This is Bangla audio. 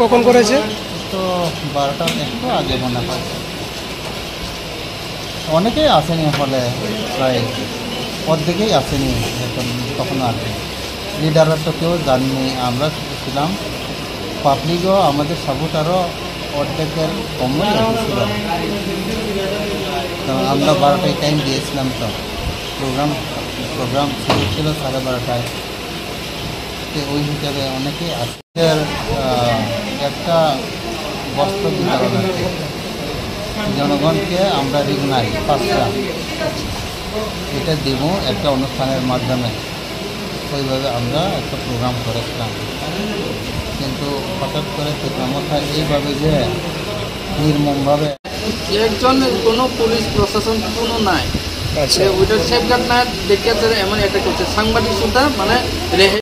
কখন করেছে? তো 12টার একটু আগে মনে হয়। অনেকেই আসেনি, হলে প্রায় অর্ধেকেই আসেনি এখন, তখনও আসে লিডাররা তো কেউ জাননি, আমরা শুধু ছিলাম। পাবলিকও আমাদের সাপোর্ট আরও অর্ধেকের কমই এসেছিল। তো আমরা 12টায় টাইম দিয়েছিলাম, তো প্রোগ্রাম শুরু ছিল 12:30টায়। তো ওই হিসাবে অনেকেই আজকের একটা বস্ত্র বিতরণ আছে জনগণকে, আমরা ঋণ নাই 5টা, এটা দেব একটা অনুষ্ঠানের মাধ্যমে। ওইভাবে আমরা একটা প্রোগ্রাম করেছিলাম, কিন্তু হঠাৎ করে পিতামাতা এইভাবে যে নির্মমভাবে একজন কোনো পুলিশ প্রশাসন কোনো নাই, আচ্ছা, ওইটার সেফগার্ড না দেখে এমন একটা করছে সাংবাদিক সুদ্ধা মানে